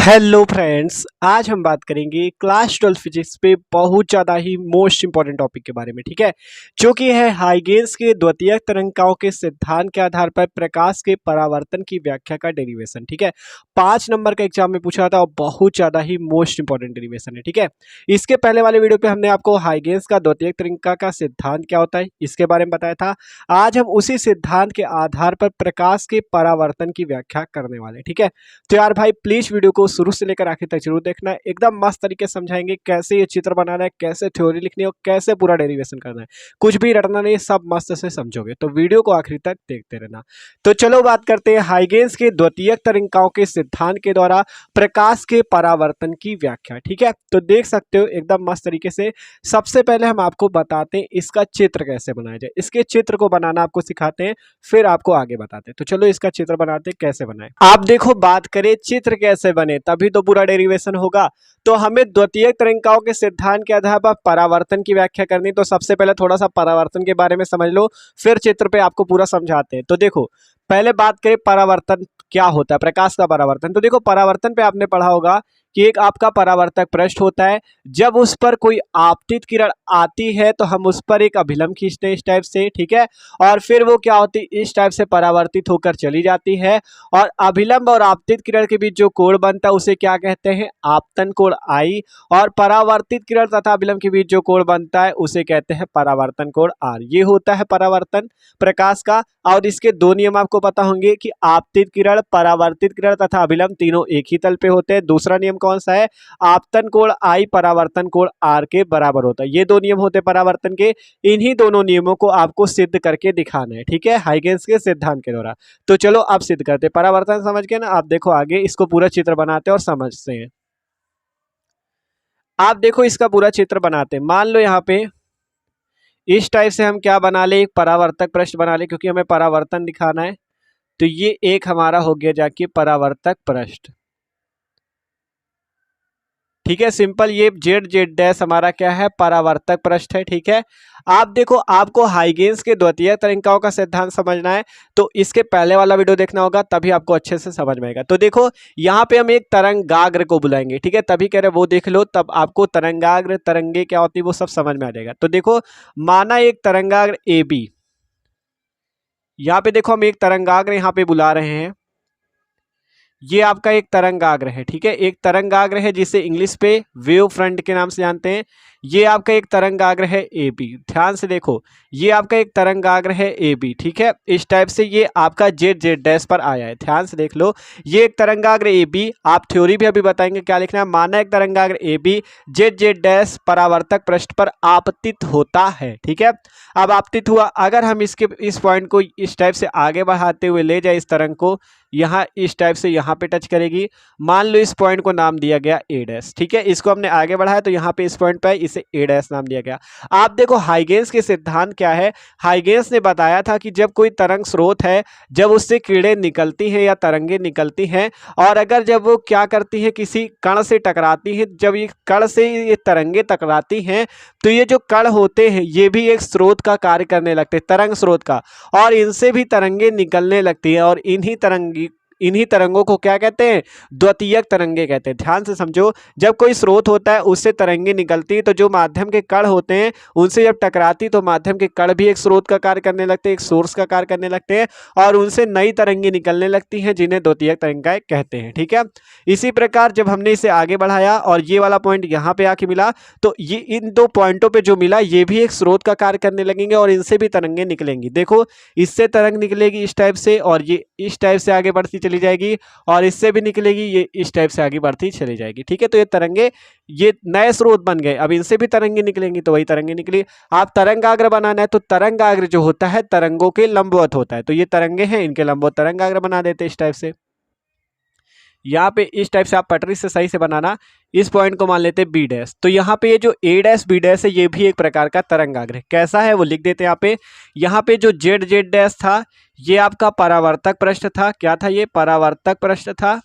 Hello friends, आज हम बात करेंगे क्लास 12 फिजिक्स पे बहुत ज़्यादा ही मोस्ट इंपॉर्टेंट टॉपिक के बारे में। ठीक है, जो कि है हाइगेंस के द्वितीयक तरंगिकाओं के सिद्धांत के आधार पर प्रकाश के परावर्तन की व्याख्या का डेरिवेशन। ठीक है, 5 नंबर का एग्जाम में पूछा था और बहुत ज़्यादा ही मोस्ट इंपॉर्टेंट डेरिवेशन है। ठीक है, इसके पहले वाले वीडियो पे हमने आपको हाइगेंस का द्वितीयक तरंगिका का सिद्धांत क्या होता है इसके बारे में बताया था। आज हम उसी सिद्धांत के आधार पर प्रकाश के परावर्तन की व्याख्या करने वाले। ठीक है, तो यार भाई प्लीज वीडियो को शुरू से लेकर आखिर तक जरूर देखना है। एकदम मस्त तरीके से समझाएंगे कैसे ये चित्र बनाना है, कैसे थ्योरी लिखनी है और कैसे पूरा डेरिवेशन करना है। कुछ भी रटना नहीं, सब मस्त से समझोगे, तो वीडियो को आखिर तक देखते रहना। तो चलो बात करते हैं हाइगेंस के द्वितीयक तरंगिकाओं के सिद्धांत के द्वारा प्रकाश के परावर्तन की व्याख्या। ठीक है, तो देख सकते हो एकदम मस्त तरीके से। सबसे पहले हम आपको बताते हैं इसका चित्र कैसे बनाया जाए। इसके चित्र को बनाना आपको सिखाते हैं, फिर आपको आगे बताते हैं। तो चलो इसका चित्र बनाते हैं, कैसे बनाए। आप देखो, बात करें चित्र कैसे बने तभी तो पूरा डेरिवेशन होगा। तो हमें द्वितीयक तरंगिकाओं के सिद्धांत के आधार पर परावर्तन की व्याख्या करनी। तो सबसे पहले थोड़ा सा परावर्तन के बारे में समझ लो, फिर चित्र पे आपको पूरा समझाते हैं। तो देखो, पहले बात करें परावर्तन क्या होता है, प्रकाश का परावर्तन। तो देखो, परावर्तन पे आपने पढ़ा होगा कि एक आपका परावर्तक पृष्ठ होता है। जब उस पर कोई आपतित किरण आती है तो हम उस पर एक अभिलंब खींचते हैं इस टाइप से। ठीक है, और फिर वो क्या होती है, इस टाइप से परावर्तित होकर चली जाती है। और अभिलंब और आपतित किरण के बीच जो कोण बनता है उसे क्या कहते हैं, आपतन कोण आई। और परावर्तित किरण तथा अभिलंब के बीच जो कोण बनता है उसे कहते हैं परावर्तन कोण आर। ये होता है परावर्तन प्रकाश का। और इसके दो नियम आपको पता होंगे कि आपतित किरण, परावर्तित किरण तथा अभिलंब तीनों एक ही तल पे होते हैं। दूसरा नियम कौन सा है, आपतन कोण आई परावर्तन कोण आर के बराबर होता है। ये दो नियम होते हैं परावर्तन के। इन्हीं दोनों नियमों को आपको सिद्ध करके दिखाना है। ठीक है, हाइगेंस के सिद्धांत के द्वारा। तो चलो आप सिद्ध करते हैं। परावर्तन समझ के ना, आप देखो आगे इसको पूरा चित्र बनाते हैं और समझते हैं। आप देखो इसका पूरा चित्र बनाते हैं। मान लो यहाँ पे इस टाइप से हम क्या बना ले, एक परावर्तक पृष्ठ बना ले, क्योंकि हमें परावर्तन दिखाना है। तो ये एक हमारा हो गया जाके परावर्तक पृष्ठ। ठीक है, सिंपल। ये जेड जेड डैश हमारा क्या है, परावर्तक पृष्ठ है। ठीक है, आप देखो, आपको हाइगेंस के द्वितीयक तरंगिकाओं का सिद्धांत समझना है तो इसके पहले वाला वीडियो देखना होगा, तभी आपको अच्छे से समझ में आएगा। तो देखो, यहाँ पे हम एक तरंगाग्र को बुलाएंगे। ठीक है, तभी कह रहे वो देख लो, तब आपको तरंगाग्र तरंगे क्या होती है वो सब समझ में आ जाएगा। तो देखो, माना एक तरंगाग्र ए बी, यहाँ पे देखो हम एक तरंगाग्र यहाँ पे बुला रहे हैं। ये आपका एक तरंगाग्र है। ठीक है, एक तरंगाग्र है जिसे इंग्लिश पे वेव फ्रंट के नाम से जानते हैं। ये आपका एक तरंगाग्र है ए बी। ध्यान से देखो, ये आपका एक तरंगाग्र है ए बी। ठीक है, इस टाइप से ये आपका जेड जेड डैश पर आया है। ध्यान से देख लो, ये एक तरंगाग्र ए बी। आप थ्योरी भी अभी बताएंगे क्या लिखना है। माना एक तरंगाग्र A B Z Z dash परावर्तक पृष्ठ पर आपतित होता है। ठीक है, अब आपतित हुआ, अगर हम इस पॉइंट को इस टाइप से आगे बढ़ाते हुए ले जाए, इस तरंग को यहाँ इस टाइप से यहाँ पे टच करेगी। मान लो इस पॉइंट को नाम दिया गया ए डैश। ठीक है, इसको हमने आगे बढ़ाया तो यहाँ पे इस पॉइंट पे इसे ए डैश नाम दिया गया। आप देखो हाइगेंस के सिद्धांत क्या है। हाइगेंस ने बताया था कि जब कोई तरंग स्रोत है, जब उससे किरणें निकलती हैं या तरंगे निकलती हैं, और अगर जब वो क्या करती हैं, किसी कण से टकराती हैं, जब ये कण से ये तरंगे टकराती हैं तो ये जो कण होते हैं ये भी एक स्रोत का कार्य करने लगते हैं, तरंग स्रोत का, और इनसे भी तरंगे निकलने लगती हैं। और इन्हीं तरंगों को क्या कहते हैं, द्वितीयक तरंगे कहते हैं। ध्यान से समझो, जब कोई स्रोत होता है उससे तरंगे निकलती है तो जो माध्यम के कण होते हैं उनसे जब टकराती तो माध्यम के कण भी एक स्रोत का कार्य करने लगते हैं, एक सोर्स का कार्य करने लगते हैं, और उनसे नई तरंगे निकलने लगती हैं जिन्हें द्वितीयक तरंगाएं कहते हैं। ठीक है, इसी प्रकार जब हमने इसे आगे बढ़ाया और ये वाला पॉइंट यहाँ पे आके मिला तो ये इन दो पॉइंटों पे जो मिला ये भी एक स्रोत का कार्य करने लगेंगे और इनसे भी तरंगे निकलेंगी। देखो, इससे तरंग निकलेगी इस टाइप से, और ये इस टाइप से आगे बढ़ती चली जाएगी, और इससे भी निकलेगी, ये इस टाइप से आगे बढ़ती चली जाएगी। ठीक है, तो ये तरंगे, ये नए स्रोत बन गए। अब इनसे भी तरंगे निकलेंगी तो वही तरंगे निकली। आप तरंगाग्र बनाना है तो तरंगाग्र जो होता है तरंगों के लंबवत होता है। तो ये तरंगे हैं, इनके लंबवत तरंगाग्र बना देते हैं इस टाइप से। यहाँ पे इस टाइप से आप पटरी से सही से बनाना। इस पॉइंट को मान लेते हैं बी डैश। तो यहाँ पे ये जो ए डैश बी डैश है ये भी एक प्रकार का तरंगाग्र है। कैसा है वो लिख देते हैं यहाँ पे जो जेड जेड डैश था ये आपका परावर्तक पृष्ठ था। क्या था ये, परावर्तक पृष्ठ था,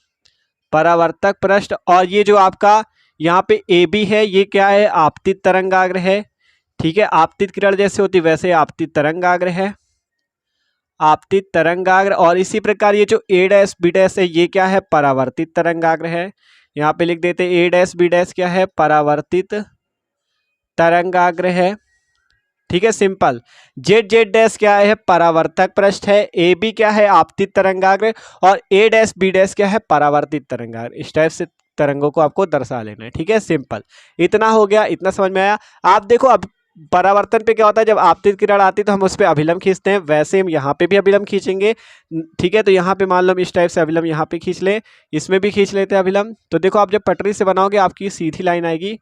परावर्तक पृष्ठ। और ये जो आपका यहाँ पे ए बी है ये क्या है, आपतित तरंगाग्र है। ठीक है, आपतित किरण जैसे होती वैसे आपतित तरंगाग्र है, आपतित तरंगाग्र। और इसी प्रकार ये जो ए डैश बी डैश है ये क्या है, परावर्तित तरंगाग्र है। यहाँ पे लिख देते ए डैश बी डैश क्या है, परावर्तित तरंगाग्र है, ठीक है सिंपल। जेड जेड डैश क्या है, परावर्तक पृष्ठ है। ए बी क्या है, आपतित तरंगाग्र, और ए डैश बी डैश क्या है, परावर्तित तरंगाग्र। इस टाइप से तरंगों को आपको दर्शा लेना है, ठीक है सिंपल। इतना हो गया, इतना समझ में आया। आप देखो अब परावर्तन पे क्या होता है, जब आपतित किरण आती है तो हम उस पर अभिलंब खींचते हैं, वैसे हम यहाँ पे भी अभिलंब खींचेंगे, ठीक है। तो यहाँ पे मान लो इस टाइप से अभिलंब यहाँ पे खींच ले, इसमें भी खींच लेते हैं अभिलंब। तो देखो आप जब पटरी से बनाओगे आपकी सीधी लाइन आएगी,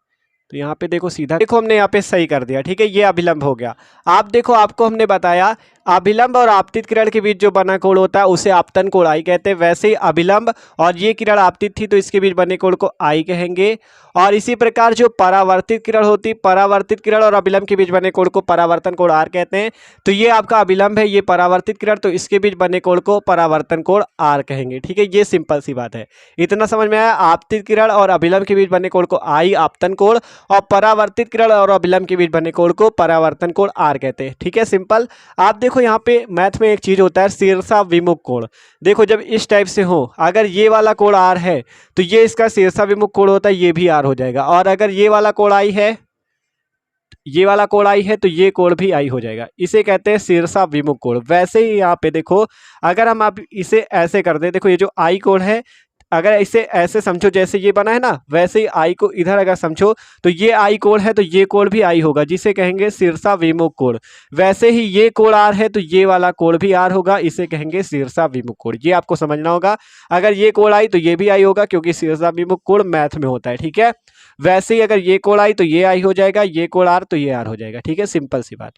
तो यहाँ पे देखो सीधा, देखो हमने यहाँ पे सही कर दिया, ठीक है। ये अभिलंब हो गया। आप देखो आपको हमने बताया अभिलंब और आपतित किरण के बीच जो बना कोण होता है उसे आपतन कोण आई कहते हैं। वैसे ही अभिलंब और ये किरण आपतित थी तो इसके बीच बने कोण को आई कहेंगे। और इसी प्रकार जो परावर्तित किरण होती, परावर्तित किरण और अभिलंब के बीच बने कोण को परावर्तन कोण आर कहते हैं। तो ये आपका अभिलंब है, ये परावर्तित किरण, तो इसके बीच बने कोण को परावर्तन कोण आर कहेंगे, ठीक है। ये सिंपल सी बात है, इतना समझ में आया। आपतित किरण और अभिलंब के बीच बने कोण को आई आपतन कोण, और परावर्तित किरण और अभिलंब के बीच बने कोण को परावर्तन कोण आर कहते हैं, ठीक है सिंपल। आप देखो यहाँ पे मैथ में एक चीज होता है शीर्षा विमुख कोण। देखो जब इस टाइप से हो, अगर ये वाला कोण आर है तो ये इसका शीर्षा विमुख कोण होता है, ये भी आर हो जाएगा। और अगर ये वाला कोण आई है, ये वाला कोण आई है, तो ये कोण भी आई हो जाएगा। इसे कहते हैं शीर्षा विमुख कोण। वैसे ही यहाँ पे देखो अगर हम आप इसे ऐसे कर दे, देखो ये जो आई कोण है, अगर इसे ऐसे समझो जैसे ये बना है ना, वैसे ही आई को इधर अगर समझो तो ये आई कोण है, तो ये कोण भी आई होगा, जिसे कहेंगे शीर्षा विमुख कोण। वैसे ही ये कोण आर है तो ये वाला कोण भी आर होगा, इसे कहेंगे शीर्षा विमुख कोण। ये आपको समझना होगा, अगर ये कोण आई तो ये भी आई होगा, क्योंकि शीर्षा विमुख कोण मैथ में होता है, ठीक है। वैसे ही अगर ये कोण आई तो ये आई हो जाएगा, ये कोण आर तो ये आर हो जाएगा, ठीक है सिंपल सी बात।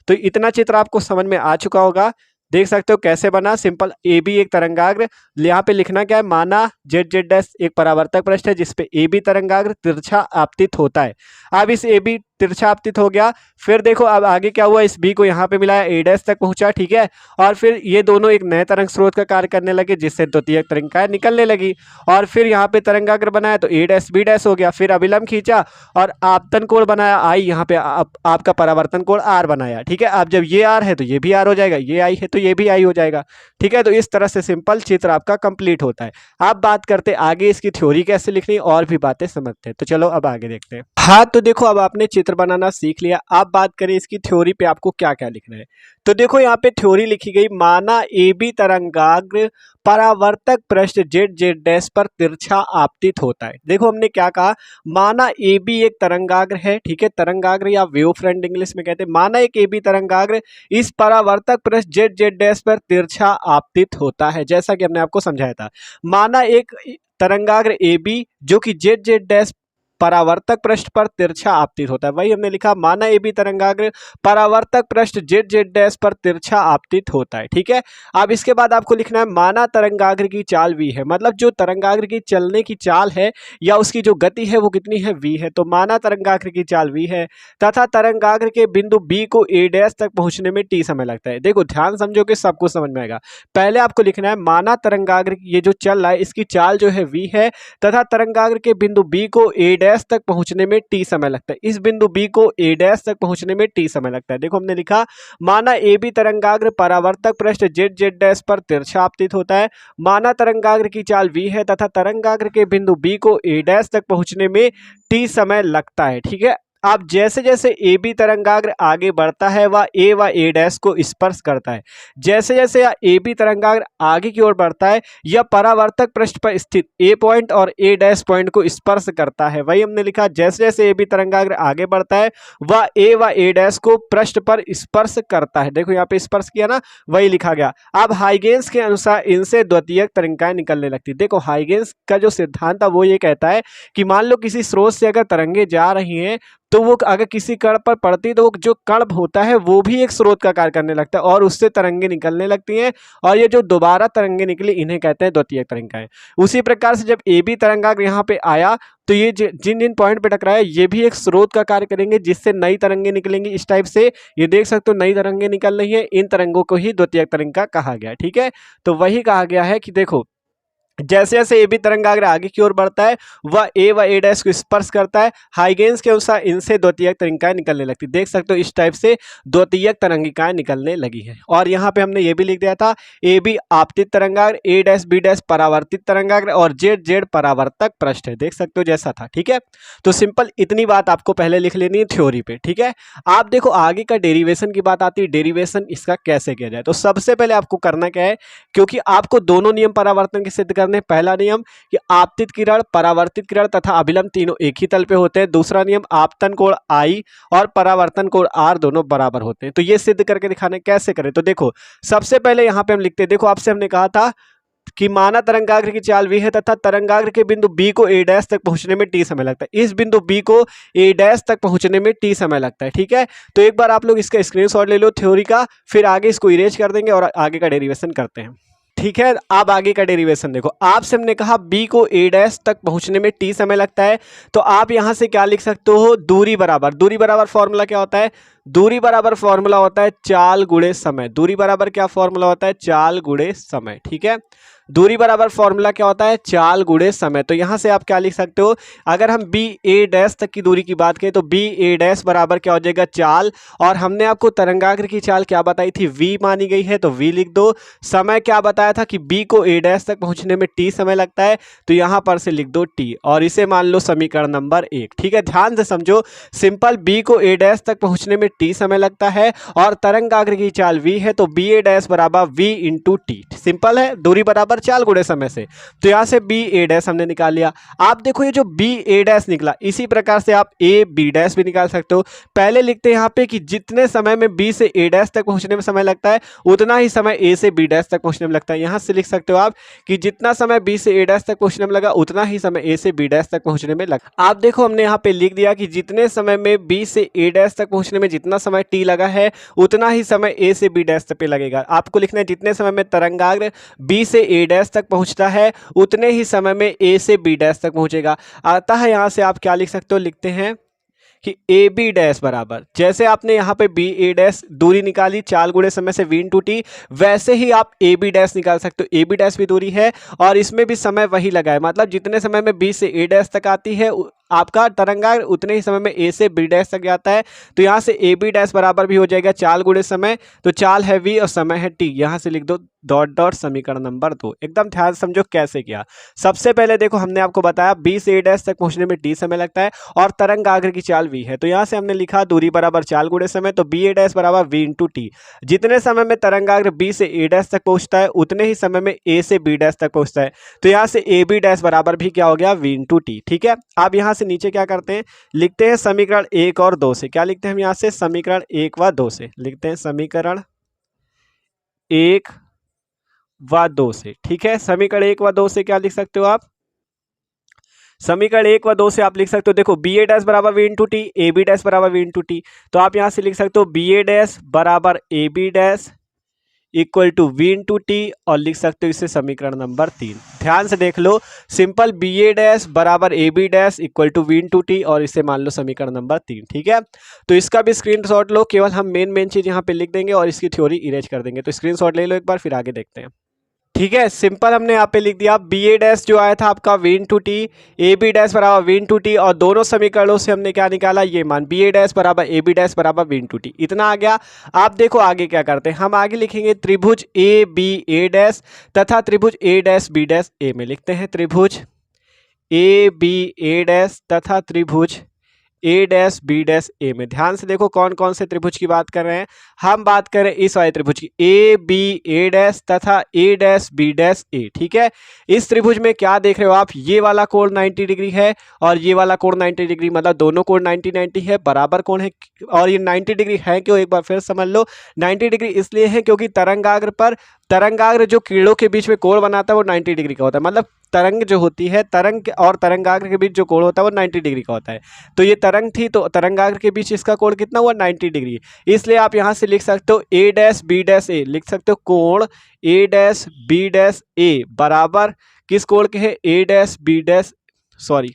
तो इतना चित्र आपको समझ में आ चुका होगा। देख सकते हो कैसे बना, सिंपल। ए बी एक तरंगाग्र, यहाँ पे लिखना क्या है, माना जेड जेड डैश एक परावर्तक पृष्ठ है जिसपे ए बी तरंगाग्र तिरछा आपतित होता है। अब इस ए बी तिरछा आपतित हो गया, फिर देखो अब आगे क्या हुआ, इस बी को यहाँ पे मिलाया, ए डैश तक पहुंचा, ठीक है। और फिर ये दोनों एक नए तरंग स्रोत का कार्य करने लगे, जिससे द्वितीयक तरंगिकाएं निकलने लगी। और फिर यहाँ पे तरंगाग्र बनाया तो ए डैश बी डैश हो गया, फिर अभिलंब खींचा और आपतन कोण बनाया आई, यहाँ पे आपका परावर्तन कोण आर बनाया, ठीक है। अब जब ये आर है तो ये भी आर हो जाएगा, ये आई है तो ये भी आई हो जाएगा, ठीक है। तो इस तरह से सिंपल चित्र आपका कंप्लीट होता है। अब बात करते आगे इसकी थ्योरी कैसे लिखनी और भी बातें समझते हैं। तो चलो अब आगे देखते हैं। हाँ तो देखो अब आपने चित्र बनाना सीख लिया, अब बात करें इसकी थ्योरी पे आपको क्या क्या लिखना है। तो देखो यहाँ पे थ्योरी लिखी गई, माना ए बी तरंगाग्र परावर्तक पृष्ठ जेड जेड डैश पर तिरछा आपतित होता है। देखो हमने क्या कहा, माना ए बी एक तरंगाग्र है, ठीक है, तरंगाग्र या वेव फ्रंट इंग्लिश में कहते हैं। माना एक ए बी तरंगाग्र इस परावर्तक पृष्ठ जेड जेड डैश पर तिरछा आपतित होता है, जैसा कि हमने आपको समझाया था। माना एक तरंगाग्र ए बी जो कि जेड जेड डैश परावर्तक पृष्ठ पर तिरछा आपतित होता है, वही हमने लिखा, माना ए बी तरंगाग्र परावर्तक पृष्ठ जेड जेड डैश पर तिरछा आपतित होता है, ठीक है। अब इसके बाद आपको लिखना है, माना तरंगाग्र की चाल v है, मतलब जो तरंगाग्र की चलने की चाल है या उसकी जो गति है वो कितनी है, v है। तो माना तरंगाग्र की चाल v है तथा तरंगाग्र के बिंदु b को a डैश तक पहुंचने में t समय लगता है। देखो ध्यान समझो कि सब कुछ समझ में आएगा। पहले आपको लिखना है, माना तरंगाग्र ये जो चल रहा है इसकी चाल जो है v है तथा तरंगाग्र के बिंदु b को a डैश तक पहुंचने में t समय लगता है। इस बिंदु b को a डैश तक पहुंचने में t समय लगता है। देखो हमने लिखा, माना ए बी तरंगाग्र परावर्तक पृष्ठ जेड जेड डैश पर तिरछा आपतित होता है। माना तरंगाग्र की चाल v है तथा तरंगाग्र के बिंदु b को a डैश तक पहुंचने में t समय लगता है, ठीक है। अब जैसे जैसे ए बी तरंगाग्र आगे बढ़ता है वह ए व ए डैश को स्पर्श करता है। जैसे जैसे ए बी तरंगाग्र आगे की ओर बढ़ता है यह परावर्तक पृष्ठ पर स्थित ए पॉइंट और ए डैश पॉइंट को स्पर्श करता है। वही हमने लिखा, जैसे जैसे ए बी तरंगाग्र आगे बढ़ता है वह ए व ए डैश को पृष्ठ पर स्पर्श करता है। देखो यहाँ पे स्पर्श किया ना, वही लिखा गया। अब हाइगेंस के अनुसार इनसे द्वितीयक तरंगिकाएं निकलने लगती। देखो हाइगेंस का जो सिद्धांत था वो ये कहता है कि मान लो किसी स्रोत से अगर तरंगे जा रही हैं तो वो अगर किसी कण पर पड़ती तो वो जो कण होता है वो भी एक स्रोत का कार्य करने लगता है और उससे तरंगे निकलने लगती हैं, और ये जो दोबारा तरंगे निकली इन्हें कहते हैं द्वितीयक तरंगिकाएं। उसी प्रकार से जब ए बी तरंगाग्र यहाँ पे आया तो ये जिन जिन पॉइंट पे टकराया ये भी एक स्रोत का कार्य करेंगे, जिससे नई तरंगे निकलेंगी। इस टाइप से ये देख सकते हो नई तरंगे निकल रही है, इन तरंगों को ही द्वितीयक तरंगिका कहा गया, ठीक है। तो वही कहा गया है कि देखो जैसे जैसे ए बी तरंगाग्र आगे की ओर बढ़ता है वह ए व ए डैश को स्पर्श करता है, हाइगेंस के अनुसार इनसे द्वितीयक तरंगिकाएं निकलने लगती। देख सकते हो इस टाइप से द्वितीयक तरंगिकाएं निकलने लगी हैं। और यहाँ पे हमने ये भी लिख दिया था ए बी आपतित तरंगाग्र, ए डैश बी डैश परावर्तित तरंगाग्र और जेड जेड परावर्तक पृष्ठ है। देख सकते हो जैसा था, ठीक है। तो सिंपल इतनी बात आपको पहले लिख लेनी है थ्योरी पे, ठीक है। आप देखो आगे का डेरिवेशन की बात आती है, डेरिवेशन इसका कैसे किया जाए। तो सबसे पहले आपको करना क्या है, क्योंकि आपको दोनों नियम परावर्तन के सिद्ध करने। पहला नियम कि आपतित किरण, परावर्तित किरण तथा अभिलंब तीनों एक ही तल पे होते हैं। दूसरा नियम आपतन कोण आई और परावर्तन कोण आर दोनों बराबर होते हैं। तो ये सिद्ध करके दिखाने कैसे करें, तो देखो सबसे पहले यहाँ पे हम लिखते हैं, देखो आपसे हमने कहा था कि माना तरंगाग्र की चाल v है तथा तरंगाग्र के बिंदु b को a डैश तक पहुंचने में t समय लगता है। इस बिंदु b को a डैश तक पहुंचने में t समय लगता है, ठीक है। तो एक बार आप लोग इसका स्क्रीनशॉट ले लो थ्योरी का, फिर आगे इसको इरेज कर देंगे और आगे का डेरिवेशन करते हैं, ठीक है। अब आगे का डेरिवेशन देखो, आपसे हमने कहा b को a डैश तक पहुंचने में t समय लगता है, तो आप यहां से क्या लिख सकते हो, दूरी बराबर, दूरी बराबर फॉर्मूला क्या होता है, दूरी बराबर फॉर्मूला होता है चाल गुणे समय। दूरी बराबर क्या फॉर्मूला होता है, चाल गुणे समय, ठीक है। दूरी बराबर फॉर्मूला क्या होता है, चाल गुणे समय। तो यहां से आप क्या लिख सकते हो, अगर हम बी ए डैश तक की दूरी की बात करें तो बी ए डैश बराबर क्या हो जाएगा, चाल, और हमने आपको तरंगाग्र की चाल क्या बताई थी, v मानी गई है तो v लिख दो। समय क्या बताया था कि b को a डैश तक पहुंचने में t समय लगता है, तो यहां पर से लिख दो t और इसे मान लो समीकरण नंबर 1, ठीक है। ध्यान से समझो, सिंपल b को a डैश तक पहुंचने में t समय लगता है और तरंगाग्र की चाल v है, तो बी ए डैश बराबर v इंटू टी। सिंपल है, दूरी बराबर चाल गुणे समय से, तो यहां से बी ए डैश हमने निकाल लिया। आप देखो ये जो बी ए डैश निकला, इसी प्रकार से आप ए बी डैश भी निकाल सकते हो। पहले लिखते हैं यहाँ पे कि जितने समय में बी से ए डैश तक पहुंचने में समय लगता है उतना ही समय ए से बी डैश तक पहुंचने में लगता है। यहां से लिख सकते हो आप कि जितना समय बी से ए डैश तक पहुंचने में लगा उतना ही समय ए से बी डैश तक पहुंचने में लगा। आप देखो हमने यहाँ पे लिख दिया कि जितने समय में बी से ए डैश तक पहुंचने में जितना समय टी लगा है उतना ही समय ए से बी डैश तक पे लगेगा। आपको लिखना है जितने समय में तरंगाग्र बी से ए डैश तक पहुंचता है उतने ही समय में ए से बी डैश तक पहुंचेगा। अतः यहां से आप क्या लिख सकते हो, लिखते हैं कि ए बी डैश बराबर, जैसे आपने यहाँ पे बी ए डैश दूरी निकाली चाल गुणे समय से v इंटू टी, वैसे ही आप ए बी डैश निकाल सकते हो। ए बी डैश भी दूरी है और इसमें भी समय वही लगा है, मतलब जितने समय में बी से ए डैश तक आती है आपका तरंगाग्र उतने ही समय में ए से बी डैश तक जाता है। तो यहाँ से ए बी डैश बराबर भी हो जाएगा चाल गुणे समय, तो चाल है v और समय है t, यहाँ से लिख दो डॉट डॉट समीकरण नंबर 2। एकदम ध्यान समझो कैसे किया। सबसे पहले देखो हमने आपको बताया बी से ए डैश तक पहुंचने में t समय लगता है और तरंगाग्र की चाल v है, तो यहाँ से हमने लिखा दूरी बराबर चाल गुणे समय, तो बी ए डैश बराबर v इंटू टी। जितने समय में तरंगाग्र बी से ए डैश तक पहुंचता है उतने ही समय में ए से बी डैश तक पहुंचता है, तो यहाँ से ए बी डैश बराबर भी क्या हो गया, v इंटू टी, ठीक है। आप यहाँ से नीचे क्या करते हैं, लिखते हैं समीकरण 1 और 2 से। क्या लिखते हैं हम यहाँ से, समीकरण 1 व 2 से लिखते हैं, समीकरण 1 व 2 से, ठीक है। समीकरण 1 व 2 से क्या लिख सकते हो आप, समीकरण 1 व 2 से आप लिख सकते हो, देखो बी ए डैश बराबर V into T, A B dash बराबर वी इंटू टी, तो आप यहां से लिख सकते हो बी ए डैश बराबर A B dash equal to V into T और लिख सकते हो इसे समीकरण नंबर 3। ध्यान से देख लो, सिंपल बी ए डैश बराबर A B dash equal to V into T और इसे मान लो समीकरण नंबर 3, ठीक है। तो इसका भी स्क्रीनशॉट लो, केवल हम मेन चीज यहाँ पे लिख देंगे और इसकी थ्योरी इरेज कर देंगे। तो स्क्रीनशॉट ले लो एक बार, फिर आगे देखते हैं, ठीक है। सिंपल हमने यहाँ पे लिख दिया बी ए डैश जो आया था आपका V into T, A B dash बराबर वी इंटू टी और दोनों समीकरणों से हमने क्या निकाला, ये मान बी ए डैश बराबर ए बी डैश बराबर वी इंटू टी, इतना आ गया। आप देखो आगे क्या करते हैं, हम आगे लिखेंगे त्रिभुज ए बी ए डैश तथा त्रिभुज ए डैश बी डैश ए में, लिखते हैं त्रिभुज ए बी ए डैश तथा त्रिभुज ए डैश बी डैश ए में। ध्यान से देखो कौन कौन से त्रिभुज की बात कर रहे हैं, हम बात करें इस वाले त्रिभुज की ए बी ए डैश तथा ए डैश बी डैश ए, ठीक है। इस त्रिभुज में क्या देख रहे हो आप, ये वाला कोण 90 डिग्री है और ये वाला कोण 90 डिग्री, मतलब दोनों कोण 90 है, बराबर कोण है। और ये 90 डिग्री है क्यों, एक बार फिर समझ लो, 90 डिग्री इसलिए है क्योंकि तरंगाग्र जो किरणों के बीच में कोण बनाता है वो 90 डिग्री का होता है, मतलब तरंग जो होती है, तरंग और तरंगाग्र के बीच जो कोण होता है वो 90 डिग्री का होता है। तो ये तरंग थी, तो तरंगाग्र के बीच इसका कोण कितना हुआ, 90 डिग्री। इसलिए आप यहाँ से लिख सकते हो ए डैश बी डैश ए, लिख सकते हो कोण ए डैश बी डैश ए बराबर किस कोण के है, ए डैश बी डैश, सॉरी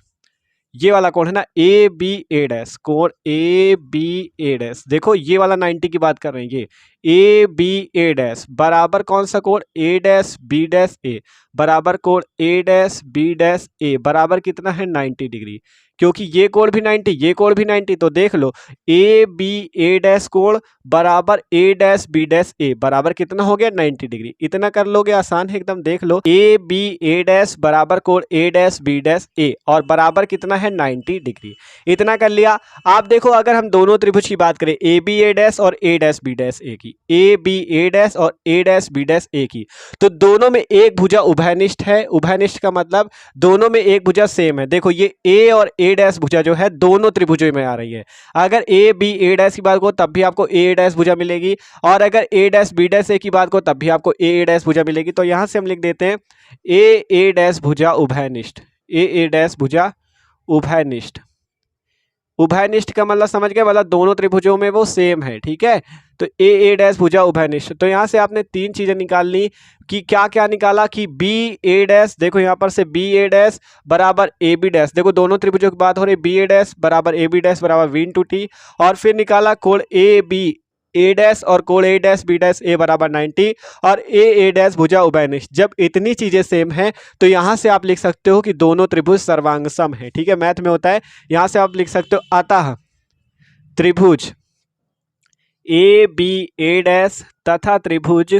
ये वाला कोण है ना, ए बी ए डैश, कोण ए बी ए डैश। देखो ये वाला 90 की बात कर रहे हैं, ये ए बी ए डैश बराबर कौन सा कोण, ए डैश बी डैश ए बराबर कोण ए डैश बी डैश ए बराबर कितना है 90 डिग्री। क्योंकि ये कोण भी 90 ये कोण भी 90, तो देख लो ए बी ए डैश कोण बराबर ए डैश बी डैश ए बराबर कितना हो गया 90 डिग्री। इतना कर लोगे आसान है एकदम। देख लो ए बी ए डैश बराबर कोण ए डैश बी डैश ए और बराबर कितना है 90 डिग्री। इतना कर लिया। आप देखो अगर हम दोनों त्रिभुज की बात करें ए बी ए डैश और ए डैश बी डैश ए की, ए बी ए डैश और ए डैश बी डैश ए की, तो दोनों में एक भुजा उभयनिष्ठ है। उभयनिष्ठ का मतलब दोनों में एक भुजा सेम है। देखो ये ए और ए डैश भुजा जो है दोनों त्रिभुजों में आ रही है। अगर ए बी ए डैश की बात को तब भी आपको ए डैश भुजा मिलेगी, और अगर ए डैश बी डैश ए की बात को तब भी आपको ए डैश भुजा मिलेगी। तो यहां से हम लिख देते हैं ए डैश भुजा उभयनिष्ठ, ए डैश भुजा उभयनिष्ठ। उभयनिष्ठ का मतलब समझ गए, मतलब दोनों त्रिभुजों में वो सेम है। ठीक है, तो ए डैश भुजा उभयनिष्ठ। तो यहाँ से आपने तीन चीजें निकाल ली कि क्या क्या निकाला कि बी ए डैश, देखो यहाँ पर से बी ए डैश बराबर ए बी डैश, देखो दोनों त्रिभुजों की बात हो रही, बी ए डैश बराबर ए बी डैश बराबर वी इंटू टी, और फिर निकाला कोण ए बी ए डैश और कोण ए डैश बी डैश ए बराबर 90 और ए डैश भुजा उभयनिष्ठ। जब इतनी चीजें सेम हैं तो यहां से आप लिख सकते हो कि दोनों त्रिभुज सर्वांगसम है। ठीक है, मैथ में होता है, यहां से आप लिख सकते हो अतः त्रिभुज ए बी ए डैश तथा त्रिभुज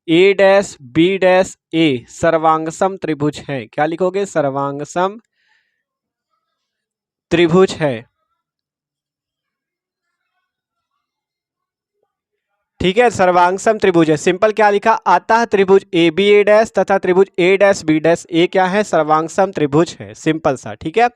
ए डैश बी डैश ए सर्वांगसम त्रिभुज है। क्या लिखोगे, सर्वांगसम त्रिभुज है। ठीक है, सर्वांगसम त्रिभुज है। सिंपल क्या लिखा, अतः त्रिभुज ए बी ए डैश तथा त्रिभुज ए डैश बी डैश ए क्या है, सर्वांगसम त्रिभुज है। सिंपल सा। ठीक है,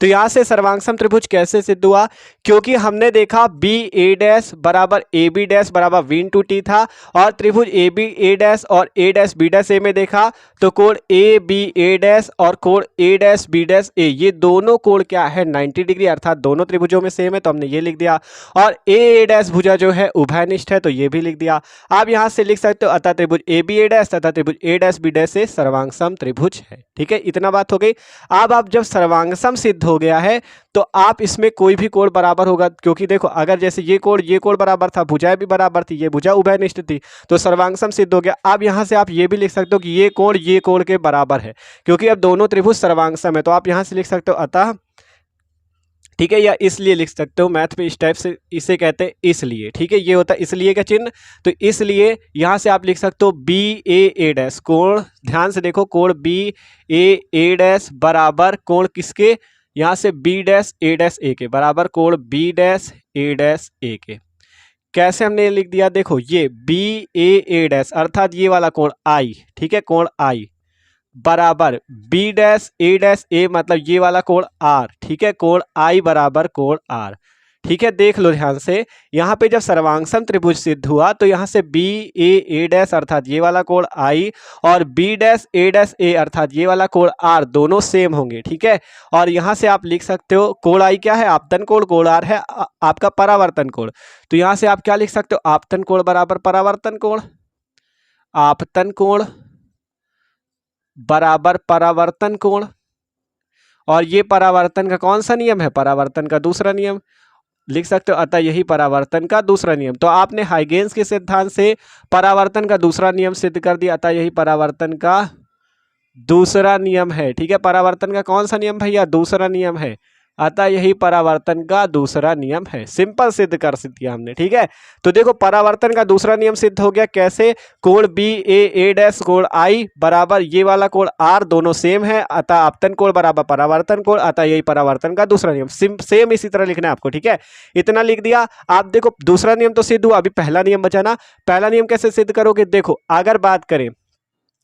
तो यहां से सर्वांगसम त्रिभुज कैसे सिद्ध हुआ, क्योंकि हमने देखा बी ए डैश बराबर ए बी डैश बराबर वी इंटू टी था, और त्रिभुज ए बी ए डैश और ए डैश बी डैश ए में देखा तो कोण ए बी ए डैश और कोण ए डैश बी डैश ए, ये दोनों कोण क्या है 90 डिग्री, अर्थात दोनों त्रिभुजों में सेम है, तो हमने ये लिख दिया। और ए डैश भुजा जो है उभयनिष्ठ है, तो ये भी लिख दिया। आप यहां से लिख सकते हो अतः त्रिभुज ए बी ए डैश तथा त्रिभुज ए डैश बी डैश से सर्वांगसम त्रिभुज है। ठीक है, इतना बात हो गई। अब आप जब सर्वांगसम सिद्ध हो गया है तो आप इसमें कोई भी कोण बराबर होगा, क्योंकि देखो अगर जैसे ये कोण बराबर था, भुजाएं भी बराबर थी, ये भुजा उभयनिष्ठ थी, तो सर्वांगसम सिद्ध हो गया। अब यहां से आप ये भी लिख सकते हो कि ये कोण के बराबर है, क्योंकि अब दोनों त्रिभुज सर्वांगसम है। तो आप यहां से लिख सकते हो अतः, ठीक है, या इसलिए लिख सकते हो, मैथ में इस टाइप से इसे कहते हैं इसलिए। ठीक है, ये होता है इसलिए का चिन्ह, तो इसलिए यहां से आप लिख सकते हो बी ए डैश कोण, ध्यान से देखो, कोण बी ए डैश बराबर कोण किसके, यहां से बी डैश ए के बराबर कोण बी डैश ए के। कैसे हमने लिख दिया, देखो ये बी ए डैश अर्थात ये वाला कोण आई, ठीक है, कोण आई बराबर बी डैश ए मतलब ये वाला कोण आर, ठीक है, कोण आई बराबर कोण आर। ठीक है, देख लो ध्यान से, यहाँ पे जब सर्वांगसम त्रिभुज सिद्ध हुआ तो यहाँ से बी ए डैश अर्थात ये वाला कोण आई और बी डैश ए अर्थात ये वाला कोण आर दोनों सेम होंगे। ठीक है, और यहाँ से आप लिख सकते हो कोण आई क्या है, आपतन कोण, कोण आर है आपका परावर्तन कोण। तो यहाँ से आप क्या लिख सकते हो, आपतन कोण बराबर परावर्तन कोण, आपतन कोण बराबर परावर्तन कोण। और ये परावर्तन का कौन सा नियम है, परावर्तन का दूसरा नियम लिख सकते हो, अतः यही परावर्तन का दूसरा नियम। तो आपने हाइगेन्स के सिद्धांत से परावर्तन का दूसरा नियम सिद्ध कर दिया, अतः यही परावर्तन का दूसरा नियम है। ठीक है, परावर्तन का कौन सा नियम भैया, दूसरा नियम है, अतः यही परावर्तन का दूसरा नियम है। सिंपल सिद्ध कर दिया हमने। ठीक है, तो देखो परावर्तन का दूसरा नियम सिद्ध हो गया कैसे, कोण बी ए डैश कोण आई बराबर ये वाला कोण आर दोनों सेम है, अतः आपतन कोण बराबर परावर्तन कोण, अतः यही परावर्तन का दूसरा नियम। सेम इसी तरह लिखना है आपको। ठीक है, इतना लिख दिया। आप देखो दूसरा नियम तो सिद्ध हुआ, अभी पहला नियम बचा ना। पहला नियम कैसे सिद्ध करोगे, देखो अगर बात करें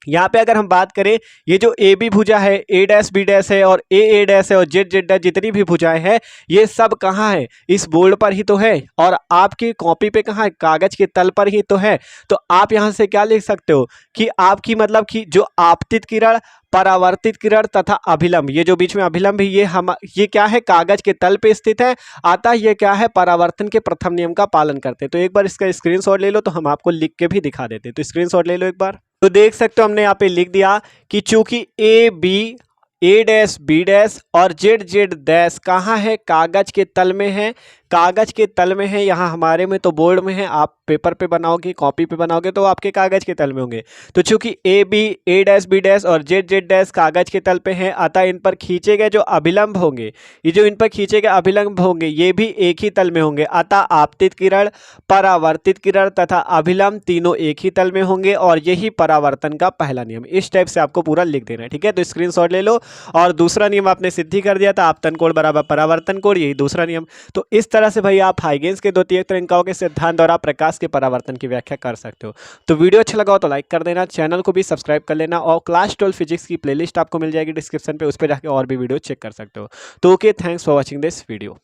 यहाँ पे, अगर हम बात करें ये जो ए बी भुजा है, ए डैश बी डैश है और ए डैश है और जेड डैश, जितनी भी भुजाएं हैं ये सब कहाँ है, इस बोर्ड पर ही तो है, और आपकी कॉपी पे कहाँ है, कागज के तल पर ही तो है। तो आप यहाँ से क्या लिख सकते हो कि आपकी मतलब कि जो आपतित किरण, परावर्तित किरण तथा अभिलंब, ये जो बीच में अभिलंब है ये क्या है, कागज के तल पे स्थित है, अतः ये क्या है, परावर्तन के प्रथम नियम का पालन करते हैं। तो एक बार इसका स्क्रीनशॉट ले लो, तो हम आपको लिख के भी दिखा देते हैं। तो स्क्रीनशॉट ले लो एक बार, तो देख सकते हो हमने यहाँ पे लिख दिया कि चूंकि A B A dash B dash और जेड डैश कहाँ है, कागज के तल में है, कागज के तल में है, यहाँ हमारे में तो बोर्ड में है, आप पेपर पे बनाओगे, कॉपी पे बनाओगे तो आपके कागज के तल में होंगे। तो चूंकि A B, A dash B dash और जेड जेड डैश कागज के तल पे हैं, अतः इन पर खींचे गए जो अभिलंब होंगे, ये जो इन पर खींचे गए अभिलंब होंगे ये भी एक ही तल में होंगे। अतः आपतित किरण, परावर्तित किरण तथा अभिलंब तीनों एक ही तल में होंगे और यही परावर्तन का पहला नियम। इस टाइप से आपको पूरा लिख देना है, ठीक है। तो स्क्रीनशॉट ले लो। और दूसरा नियम आपने सिद्धि कर दिया था, आपतन कोण बराबर परावर्तन कोण, यही दूसरा नियम। तो इस तरह से भाई आप हाइगेंस के द्वितीयक तरंगिकाओं के सिद्धांत द्वारा प्रकाश के परावर्तन की व्याख्या कर सकते हो। तो वीडियो अच्छा लगा हो तो लाइक कर देना, चैनल को भी सब्सक्राइब कर लेना और क्लास 12 फिजिक्स की प्लेलिस्ट आपको मिल जाएगी डिस्क्रिप्शन पे, उस पर जाकर और भी वीडियो चेक कर सकते हो। तो okay, thanks for watching this video.